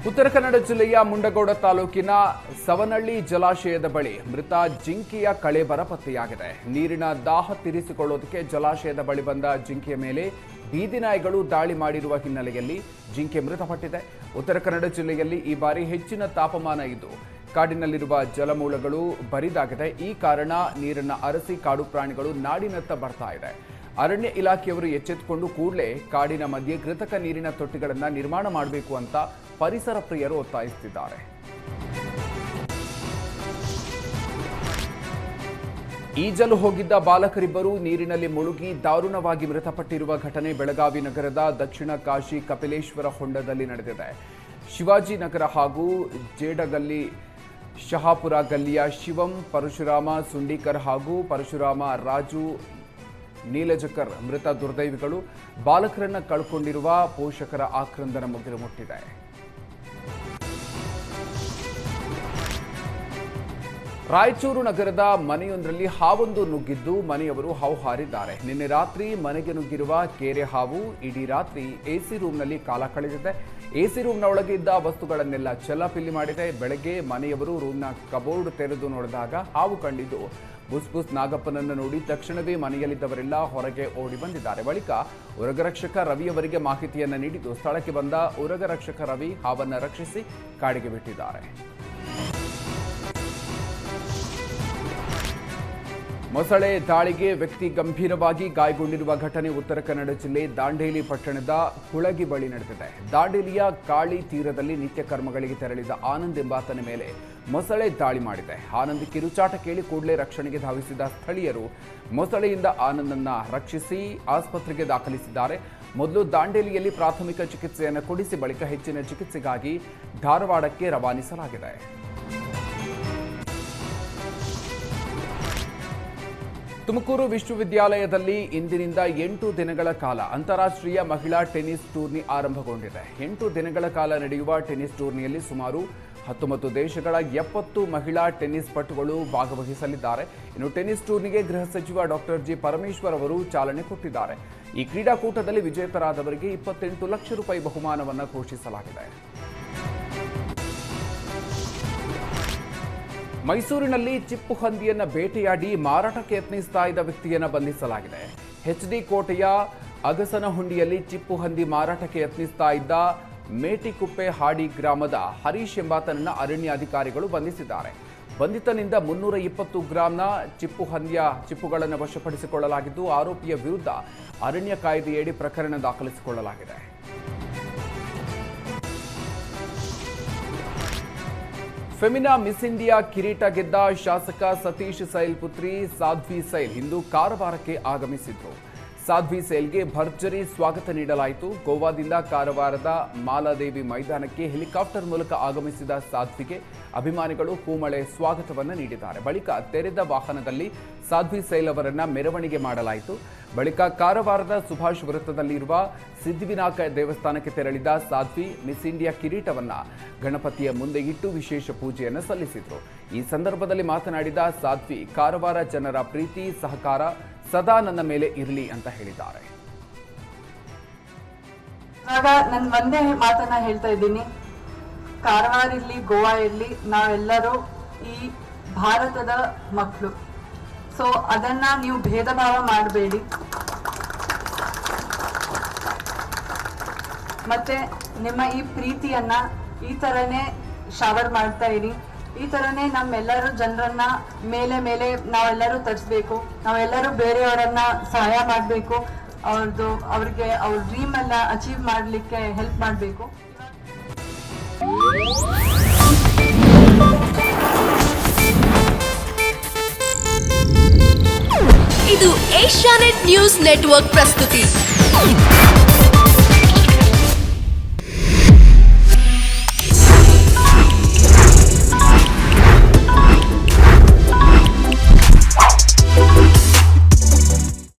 ಉತ್ತರ ಕನ್ನಡ ಜಿಲ್ಲೆಯ ಮುಂಡಗೋಡ ತಾಲೂಕಿನ ಸವನಹಳ್ಳಿ ಜಲಾಶಯದ ಬಳಿ ಮೃತ ಜಿಂಕೆಯ ಕಳೇಬರ ಪತ್ತೆಯಾಗಿದೆ. ನೀರಿನ ದಾಹ ತೀರಿಸಿಕೊಳ್ಳೋದಕ್ಕೆ ಜಲಾಶಯದ ಬಳಿ ಬಂದ ಜಿಂಕೆಯ ಮೇಲೆ ಬೀದಿ ನಾಯಿಗಳು ದಾಳಿ ಮಾಡಿರುವ ಹಿನ್ನೆಲೆಯಲ್ಲಿ ಜಿಂಕೆ ಮೃತಪಟ್ಟಿದೆ. ಉತ್ತರ ಕನ್ನಡ ಜಿಲ್ಲೆಯಲ್ಲಿ ಈ ಬಾರಿ ಹೆಚ್ಚಿನ ತಾಪಮಾನ ಇದ್ದು ಕಾಡಿನಲ್ಲಿರುವ ಜಲಮೂಲಗಳು ಬರಿದಾಗಿದೆ. ಈ ಕಾರಣ ನೀರನ್ನು ಅರಸಿ ಕಾಡು ಪ್ರಾಣಿಗಳು ನಾಡಿನತ್ತ ಬರ್ತಾ ಇದೆ. ಅರಣ್ಯ ಇಲಾಖೆಯವರು ಎಚ್ಚೆತ್ತುಕೊಂಡು ಕೂಡಲೇ ಕಾಡಿನ ಮಧ್ಯೆ ಕೃತಕ ನೀರಿನ ತೊಟ್ಟಿಗಳನ್ನು ನಿರ್ಮಾಣ ಮಾಡಬೇಕು ಅಂತ ಪರಿಸರ ಪ್ರಿಯರು ಒತ್ತಾಯಿಸುತ್ತಿದ್ದಾರೆ. ಈಜಲು ಹೋಗಿದ್ದ ಬಾಲಕರಿಬ್ಬರು ನೀರಿನಲ್ಲಿ ಮುಳುಗಿ ದಾರುಣವಾಗಿ ಮೃತಪಟ್ಟಿರುವ ಘಟನೆ ಬೆಳಗಾವಿ ನಗರದ ದಕ್ಷಿಣ ಕಾಶಿ ಕಪಿಲೇಶ್ವರ ಹೊಂಡದಲ್ಲಿ ನಡೆದಿದೆ. ಶಿವಾಜಿ ನಗರ ಹಾಗೂ ಜೇಡಗಲ್ಲಿ ಶಹಾಪುರ ಗಲ್ಲಿಯ ಶಿವಂ ಪರಶುರಾಮ ಸುಂಡಿಕರ್ ಹಾಗೂ ಪರಶುರಾಮ ರಾಜು ನೀಲಜಕರ್ ಮೃತ ದುರ್ದೈವಿಗಳು. ಬಾಲಕರನ್ನ ಕಳ್ಕೊಂಡಿರುವ ಪೋಷಕರ ಆಕ್ರಂದನ ಮುಗಿಲು ಮುಟ್ಟಿದೆ. ರಾಯಚೂರು ನಗರದ ಮನೆಯೊಂದರಲ್ಲಿ ಹಾವೊಂದು ನುಗ್ಗಿದ್ದು ಮನೆಯವರು ಹೌಹಾರಿದ್ದಾರೆ. ನಿನ್ನೆ ರಾತ್ರಿ ಮನೆಗೆ ನುಗ್ಗಿರುವ ಕೇರೆ ಹಾವು ಇಡೀ ರಾತ್ರಿ ಎಸಿ ರೂಮ್ನಲ್ಲಿ ಕಾಲ ಕಳೆದಿದೆ. ಎಸಿ ರೂಮ್ನ ಒಳಗೆ ಇದ್ದ ವಸ್ತುಗಳನ್ನೆಲ್ಲ ಚೆಲ್ಲಾಪಿಲ್ಲಿ ಮಾಡಿದೆ. ಬೆಳಗ್ಗೆ ಮನೆಯವರು ರೂಮ್ನ ಕಬೋರ್ಡ್ ತೆರೆದು ನೋಡಿದಾಗ ಹಾವು ಕಂಡಿದ್ದು ಬುಸ್ ನಾಗಪ್ಪನನ್ನು ನೋಡಿ ತಕ್ಷಣವೇ ಮನೆಯಲ್ಲಿದ್ದವರೆಲ್ಲ ಹೊರಗೆ ಓಡಿ ಬಂದಿದ್ದಾರೆ. ಬಳಿಕ ಉರಗರಕ್ಷಕ ರವಿಯವರಿಗೆ ಮಾಹಿತಿಯನ್ನು ನೀಡಿದ್ದು ಸ್ಥಳಕ್ಕೆ ಬಂದ ಉರಗರಕ್ಷಕ ರವಿ ಹಾವನ್ನು ರಕ್ಷಿಸಿ ಕಾಡಿಗೆ ಬಿಟ್ಟಿದ್ದಾರೆ. ಮೊಸಳೆ ದಾಳಿಗೆ ವ್ಯಕ್ತಿ ಗಂಭೀರವಾಗಿ ಗಾಯಗೊಂಡಿರುವ ಘಟನೆ ಉತ್ತರ ಕನ್ನಡ ಜಿಲ್ಲೆ ದಾಂಡೇಲಿ ಪಟ್ಟಣದ ಕುಳಗಿ ಬಳಿ ನಡೆದಿದೆ. ದಾಂಡೇಲಿಯ ಕಾಳಿ ತೀರದಲ್ಲಿ ನಿತ್ಯ ಕರ್ಮಗಳಿಗೆ ತೆರಳಿದ ಆನಂದ್ ಎಂಬಾತನ ಮೇಲೆ ಮೊಸಳೆ ದಾಳಿ ಮಾಡಿದೆ. ಆನಂದ್ ಕಿರುಚಾಟ ಕೇಳಿ ಕೂಡಲೇ ರಕ್ಷಣೆಗೆ ಧಾವಿಸಿದ ಸ್ಥಳೀಯರು ಮೊಸಳೆಯಿಂದ ಆನಂದನ್ನ ರಕ್ಷಿಸಿ ಆಸ್ಪತ್ರೆಗೆ ದಾಖಲಿಸಿದ್ದಾರೆ. ಮೊದಲು ದಾಂಡೇಲಿಯಲ್ಲಿ ಪ್ರಾಥಮಿಕ ಚಿಕಿತ್ಸೆಯನ್ನು ಕೊಡಿಸಿ ಬಳಿಕ ಹೆಚ್ಚಿನ ಚಿಕಿತ್ಸೆಗಾಗಿ ಧಾರವಾಡಕ್ಕೆ ರವಾನಿಸಲಾಗಿದೆ. ತುಮಕೂರು ವಿಶ್ವವಿದ್ಯಾಲಯದಲ್ಲಿ ಇಂದಿನಿಂದ 8 ದಿನಗಳ ಕಾಲ ಅಂತಾರಾಷ್ಟ್ರೀಯ ಮಹಿಳಾ ಟೆನ್ನಿಸ್ ಟೂರ್ನಿ ಆರಂಭಗೊಂಡಿದೆ. 8 ದಿನಗಳ ಕಾಲ ನಡೆಯುವ ಟೆನ್ನಿಸ್ ಟೂರ್ನಿಯಲ್ಲಿ ಸುಮಾರು 19 ದೇಶಗಳ 70 ಮಹಿಳಾ ಟೆನ್ನಿಸ್ ಪಟುಗಳು ಭಾಗವಹಿಸಲಿದ್ದಾರೆ. ಇನ್ನು ಟೆನ್ನಿಸ್ ಟೂರ್ನಿಗೆ ಗೃಹ ಸಚಿವ ಡಾಕ್ಟರ್ ಜಿ ಪರಮೇಶ್ವರ್ ಅವರು ಚಾಲನೆ ಕೊಟ್ಟಿದ್ದಾರೆ. ಈ ಕ್ರೀಡಾಕೂಟದಲ್ಲಿ ವಿಜೇತರಾದವರಿಗೆ 28 ಲಕ್ಷ ರೂಪಾಯಿ ಬಹುಮಾನವನ್ನು ಘೋಷಿಸಲಾಗಿದೆ. ಮೈಸೂರಿನಲ್ಲಿ ಚಿಪ್ಪು ಹಂದಿಯನ್ನು ಬೇಟೆಯಾಡಿ ಮಾರಾಟಕ್ಕೆ ಯತ್ನಿಸ್ತಾ ಇದ್ದ ವ್ಯಕ್ತಿಯನ್ನು ಬಂಧಿಸಲಾಗಿದೆ. ಎಚ್ಡಿ ಕೋಟೆಯ ಅಗಸನಹುಂಡಿಯಲ್ಲಿ ಚಿಪ್ಪು ಹಂದಿ ಮಾರಾಟಕ್ಕೆ ಯತ್ನಿಸ್ತಾ ಇದ್ದ ಮೇಟಿಕುಪ್ಪೆ ಹಾಡಿ ಗ್ರಾಮದ ಹರೀಶ್ ಎಂಬಾತನನ್ನು ಅರಣ್ಯಾಧಿಕಾರಿಗಳು ಬಂಧಿಸಿದ್ದಾರೆ. ಬಂಧಿತನಿಂದ 320 ಗ್ರಾಂನ ಚಿಪ್ಪು ಹಂದಿಯ ಚಿಪ್ಪುಗಳನ್ನು ವಶಪಡಿಸಿಕೊಳ್ಳಲಾಗಿದ್ದು ಆರೋಪಿಯ ವಿರುದ್ಧ ಅರಣ್ಯ ಕಾಯ್ದೆಯಡಿ ಪ್ರಕರಣ ದಾಖಲಿಸಿಕೊಳ್ಳಲಾಗಿದೆ. ಫೆಮಿನಾ ಮಿಸ್ ಇಂಡಿಯಾ ಕಿರೀಟ ಗೆದ್ದ ಶಾಸಕ ಸತೀಶ್ ಸೈಲ್ ಪುತ್ರಿ ಸಾಧ್ವಿ ಸೈಲ್ ಇಂದು ಕಾರವಾರಕ್ಕೆ ಆಗಮಿಸಿದ್ರು. ಸಾಧ್ವಿ ಸೈಲ್ಗೆ ಭರ್ಜರಿ ಸ್ವಾಗತ ನೀಡಲಾಯಿತು. ಗೋವಾದಿಂದ ಕಾರವಾರದ ಮಾಲಾದೇವಿ ಮೈದಾನಕ್ಕೆ ಹೆಲಿಕಾಪ್ಟರ್ ಮೂಲಕ ಆಗಮಿಸಿದ ಸಾಧ್ವಿಗೆ ಅಭಿಮಾನಿಗಳು ಹೂಮಳೆ ಸ್ವಾಗತವನ್ನು ನೀಡಿದ್ದಾರೆ. ಬಳಿಕ ತೆರೆದ ವಾಹನದಲ್ಲಿ ಸಾಧ್ವಿ ಸೈಲ್ ಅವರನ್ನ ಮೆರವಣಿಗೆ ಮಾಡಲಾಯಿತು. ಬಳಿಕ ಕಾರವಾರದ ಸುಭಾಷ್ ವೃತ್ತದಲ್ಲಿರುವ ಸಿದ್ಧಿವಿನಾಯಕ ದೇವಸ್ಥಾನಕ್ಕೆ ತೆರಳಿದ ಸಾಧ್ವಿ ಮಿಸ್ ಇಂಡಿಯಾ ಕಿರೀಟವನ್ನ ಗಣಪತಿಯ ಮುಂದೆ ಇಟ್ಟು ವಿಶೇಷ ಪೂಜೆಯನ್ನು ಸಲ್ಲಿಸಿದರು. ಈ ಸಂದರ್ಭದಲ್ಲಿ ಮಾತನಾಡಿದ ಸಾಧ್ವಿ, ಕಾರವಾರ ಜನರ ಪ್ರೀತಿ ಸಹಕಾರ ಸದಾ ನನ್ನ ಮೇಲೆ ಇರಲಿ ಅಂತ ಹೇಳಿದ್ದಾರೆ. ಇವಾಗ ನಾನು ಒಂದೇ ಮಾತನ್ನ ಹೇಳ್ತಾ ಇದ್ದೀನಿ, ಕಾರವಾರ ಇರ್ಲಿ ಗೋವಾ ಇರ್ಲಿ ನಾವೆಲ್ಲರೂ ಈ ಭಾರತದ ಮಕ್ಕಳು. ಸೊ ಅದನ್ನ ನೀವು ಭೇದ ಭಾವ ಮಾಡಬೇಡಿ. ಮತ್ತೆ ನಿಮ್ಮ ಈ ಪ್ರೀತಿಯನ್ನ ಈ ತರನೇ ಶವರ್ ಮಾಡ್ತಾ ಇರಿ. ಈ ತರನೇ ನಮ್ಮೆಲ್ಲರೂ ಜನರನ್ನ ಮೇಲೆ ಮೇಲೆ ನಾವೆಲ್ಲರೂ ತರಿಸ್ಬೇಕು. ನಾವೆಲ್ಲರೂ ಬೇರೆಯವರನ್ನ ಸಹಾಯ ಮಾಡಬೇಕು. ಅವ್ರಿಗೆ ಅವ್ರ ಡ್ರೀಮ್ ಅನ್ನ ಅಚೀವ್ ಮಾಡಲಿಕ್ಕೆ ಹೆಲ್ಪ್ ಮಾಡಬೇಕು. ಇದು ಏಷ್ಯಾನೆಟ್ ನ್ಯೂಸ್ ನೆಟ್ವರ್ಕ್ ಪ್ರಸ್ತುತಿ.